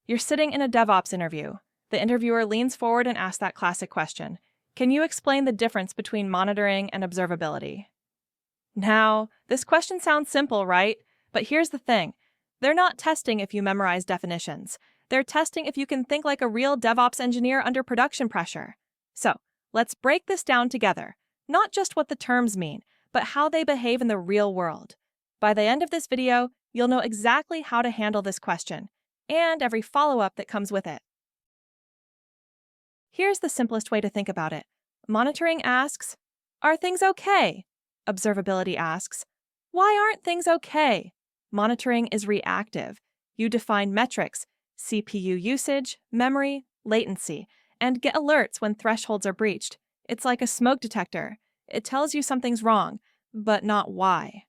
You're sitting in a DevOps interview. The interviewer leans forward and asks that classic question. Can you explain the difference between monitoring and observability? Now, this question sounds simple, right? But here's the thing. They're not testing if you memorize definitions. They're testing if you can think like a real DevOps engineer under production pressure. So, let's break this down together. Not just what the terms mean, but how they behave in the real world. By the end of this video, you'll know exactly how to handle this question, and every follow-up that comes with it. Here's the simplest way to think about it. Monitoring asks, are things okay? Observability asks, why aren't things okay? Monitoring is reactive. You define metrics, CPU usage, memory, latency, and get alerts when thresholds are breached. It's like a smoke detector. It tells you something's wrong, but not why.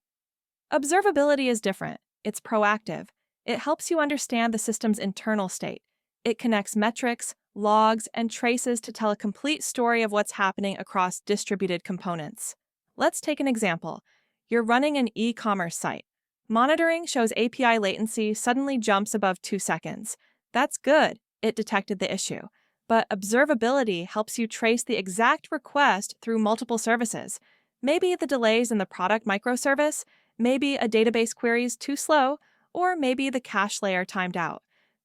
Observability is different. It's proactive. It helps you understand the system's internal state. It connects metrics, logs, and traces to tell a complete story of what's happening across distributed components. Let's take an example. You're running an e-commerce site. Monitoring shows API latency suddenly jumps above 2 seconds. That's good. It detected the issue. But observability helps you trace the exact request through multiple services. Maybe the delays in the product microservice, maybe a database query's too slow, or maybe the cache layer timed out.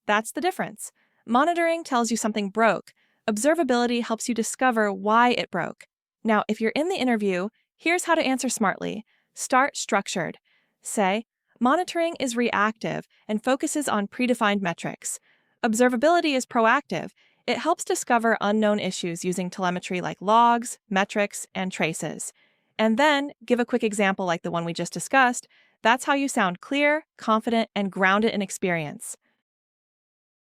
That's the difference. Monitoring tells you something broke. Observability helps you discover why it broke. Now, if you're in the interview, here's how to answer smartly. Start structured. Say, monitoring is reactive and focuses on predefined metrics. Observability is proactive. It helps discover unknown issues using telemetry like logs, metrics, and traces. And then, give a quick example like the one we just discussed. That's how you sound clear, confident, and grounded in experience.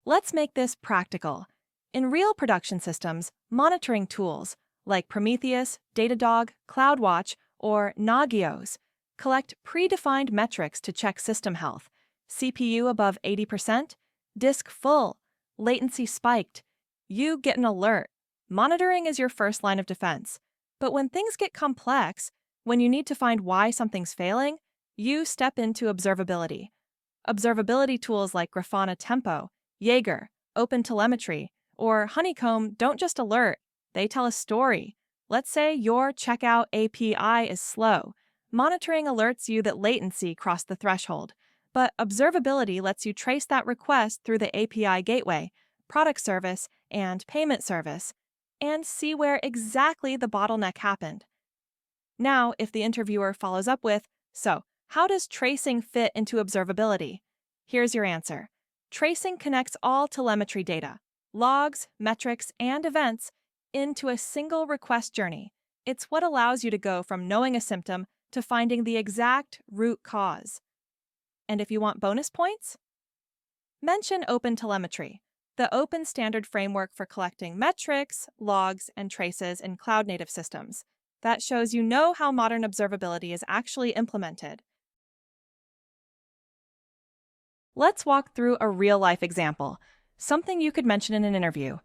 Let's make this practical. In real production systems, monitoring tools like Prometheus, Datadog, CloudWatch, or Nagios collect predefined metrics to check system health. CPU above 80%, disk full, latency spiked. You get an alert. Monitoring is your first line of defense. But when things get complex, when you need to find why something's failing, you step into observability. Observability tools like Grafana Tempo, Jaeger, OpenTelemetry, or Honeycomb don't just alert, they tell a story. Let's say your checkout API is slow. Monitoring alerts you that latency crossed the threshold, but observability lets you trace that request through the API gateway, product service, and payment service, and see where exactly the bottleneck happened. Now, if the interviewer follows up with, so, how does tracing fit into observability? Here's your answer. Tracing connects all telemetry data, logs, metrics, and events into a single request journey. It's what allows you to go from knowing a symptom to finding the exact root cause. And if you want bonus points, mention OpenTelemetry, the open standard framework for collecting metrics, logs, and traces in cloud-native systems. That shows you know how modern observability is actually implemented. Let's walk through a real-life example, something you could mention in an interview.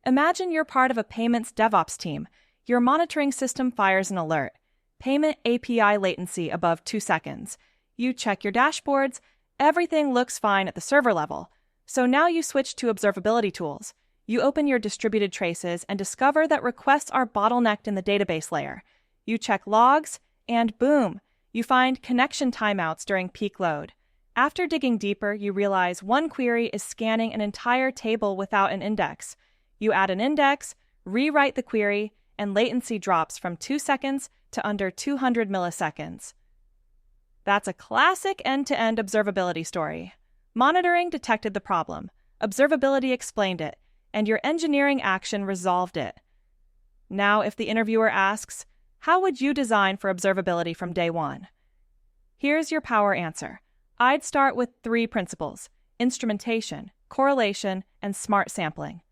Imagine you're part of a payments DevOps team. Your monitoring system fires an alert. Payment API latency above 2 seconds. You check your dashboards. Everything looks fine at the server level. So now you switch to observability tools. You open your distributed traces and discover that requests are bottlenecked in the database layer. You check logs, and boom, you find connection timeouts during peak load. After digging deeper, you realize one query is scanning an entire table without an index. You add an index, rewrite the query, and latency drops from 2 seconds to under 200 milliseconds. That's a classic end-to-end observability story. Monitoring detected the problem, observability explained it, and your engineering action resolved it. Now, if the interviewer asks, how would you design for observability from day one? Here's your power answer. I'd start with 3 principles: instrumentation, correlation, and smart sampling.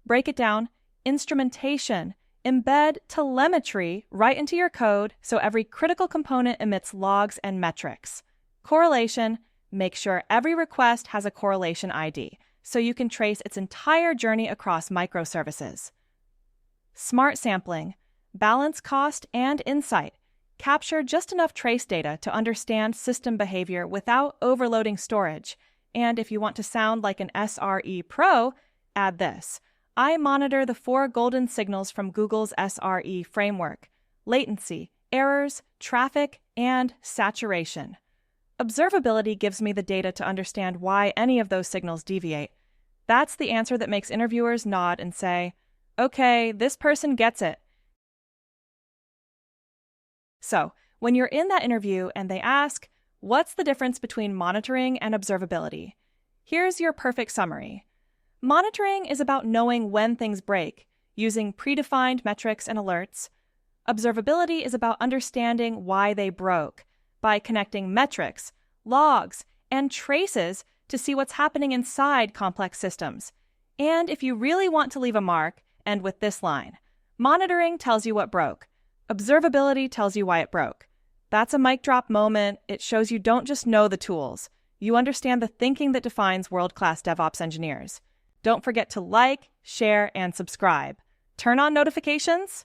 Break it down. Instrumentation. Embed telemetry right into your code so every critical component emits logs and metrics. Correlation. Make sure every request has a correlation ID so you can trace its entire journey across microservices. Smart sampling. Balance cost and insight. Capture just enough trace data to understand system behavior without overloading storage. And if you want to sound like an SRE pro, add this. I monitor the 4 golden signals from Google's SRE framework: latency, errors, traffic, and saturation. Observability gives me the data to understand why any of those signals deviate. That's the answer that makes interviewers nod and say, okay, this person gets it. So, when you're in that interview and they ask, what's the difference between monitoring and observability? Here's your perfect summary. Monitoring is about knowing when things break, using predefined metrics and alerts. Observability is about understanding why they broke, by connecting metrics, logs, and traces to see what's happening inside complex systems. And if you really want to leave a mark, end with this line: monitoring tells you what broke. Observability tells you why it broke. That's a mic drop moment. It shows you don't just know the tools. You understand the thinking that defines world-class DevOps engineers. Don't forget to like, share, and subscribe. Turn on notifications